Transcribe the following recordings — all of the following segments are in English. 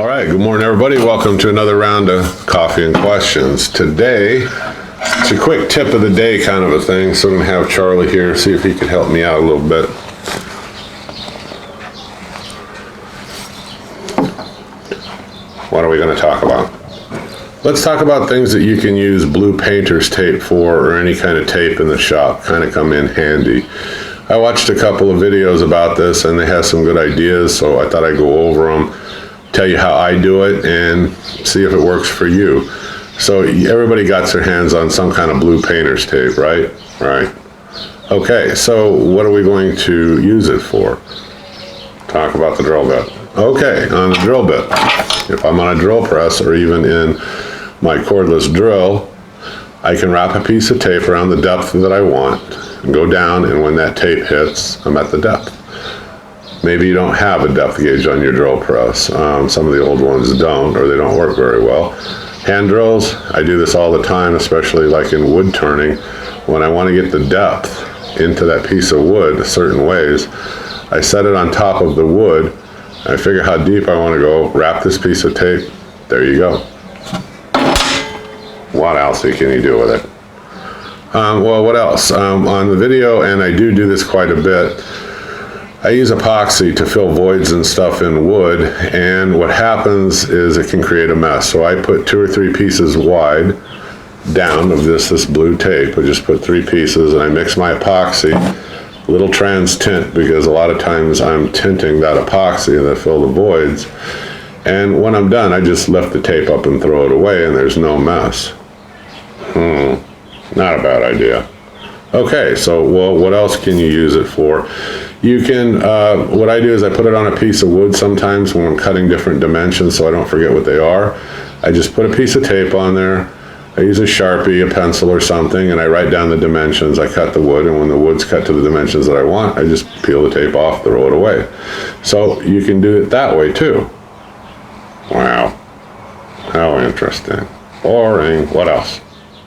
All right, good morning, everybody. Welcome to another round of Coffee and Questions. Today, it's a quick tip of the day kind of a thing, so I'm going to have Charlie here, see if he can help me out a little bit. What are we going to talk about? Let's talk about things that you can use blue painter's tape for, or any kind of tape in the shop, kind of come in handy. I watched a couple of videos about this and they have some good ideas, so I thought I'd go over them, tell you how I do it, and see if it works for you. So everybody got their hands on some kind of blue painter's tape, right? Right. Okay, so what are we going to use it for? Talk about the drill bit. Okay, on the drill bit, if I'm on a drill press or even in my cordless drill, I can wrap a piece of tape around the depth that I want and go down, and when that tape hits, I'm at the depth. Maybe you don't have a depth gauge on your drill press. Some of the old ones don't, or they don't work very well. Hand drills, I do this all the time, especially like in wood turning. When I want to get the depth into that piece of wood certain ways, I set it on top of the wood. I figure how deep I want to go, wrap this piece of tape, there you go. What else can you do with it? Well, what else? On the video, and I do this quite a bit, I use epoxy to fill voids and stuff in wood, and what happens is it can create a mess. So I put 2 or 3 pieces wide down of this blue tape. I just put 3 pieces, and I mix my epoxy, little trans tint, because a lot of times I'm tinting that epoxy and I fill the voids. And when I'm done, I just lift the tape up and throw it away, and there's no mess. Not a bad idea. Okay, so well, what else can you use it for? You can, what I do is I put it on a piece of wood sometimes when I'm cutting different dimensions so I don't forget what they are. I just put a piece of tape on there. I use a Sharpie, a pencil or something, and I write down the dimensions. I cut the wood, and when the wood's cut to the dimensions that I want, I just peel the tape off, throw it away. So you can do it that way too. Wow, how interesting. Boring. What else?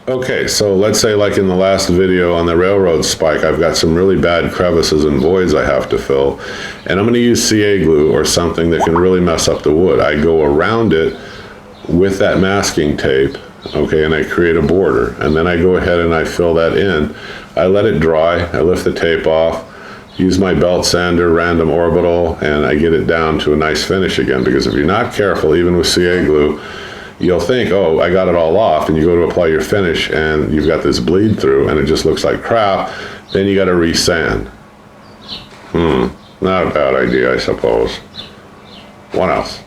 Okay, so let's say like in the last video on the railroad spike, I've got some really bad crevices and voids I have to fill, and I'm going to use CA glue or something that can really mess up the wood. I go around it with that masking tape, okay, and I create a border, and then I go ahead and I fill that in. I let it dry, I lift the tape off, use my belt sander, random orbital, and I get it down to a nice finish again, because if you're not careful, even with CA glue, you'll think, oh, I got it all off, and you go to apply your finish and you've got this bleed through and it just looks like crap. Then you got to resand. Not a bad idea, I suppose. What else?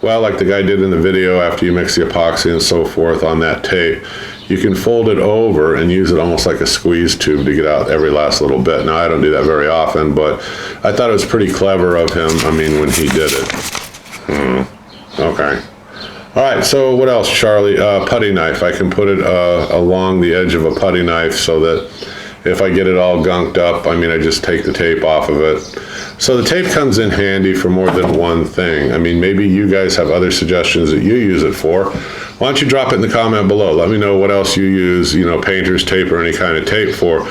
Well, like the guy did in the video, after you mix the epoxy and so forth on that tape, you can fold it over and use it almost like a squeeze tube to get out every last little bit. Now, I don't do that very often, but I thought it was pretty clever of him, when he did it. Okay. All right, so what else, Charlie? Putty knife. I can put it along the edge of a putty knife so that if I get it all gunked up, I just take the tape off of it. So the tape comes in handy for more than one thing. Maybe you guys have other suggestions that you use it for. Why don't you drop it in the comment below? Let me know what else you use, painter's tape or any kind of tape for.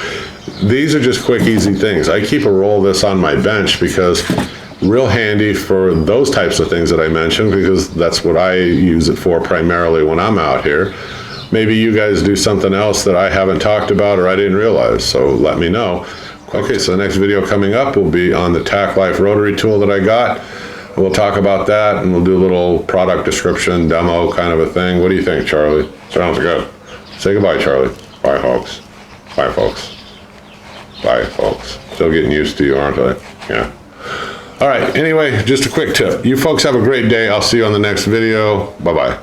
These are just quick, easy things. I keep a roll of this on my bench because real handy for those types of things that I mentioned, because that's what I use it for primarily when I'm out here. Maybe you guys do something else that I haven't talked about or I didn't realize, so let me know. Okay, so the next video coming up will be on the Tack Life rotary tool that I got. We'll talk about that, and we'll do a little product description, demo kind of a thing. What do you think, Charlie? Sounds good. Say goodbye, Charlie. Bye, folks. Bye, folks. Bye, folks. Still getting used to you, aren't I? Yeah. All right, anyway, just a quick tip. You folks have a great day. I'll see you on the next video. Bye-bye.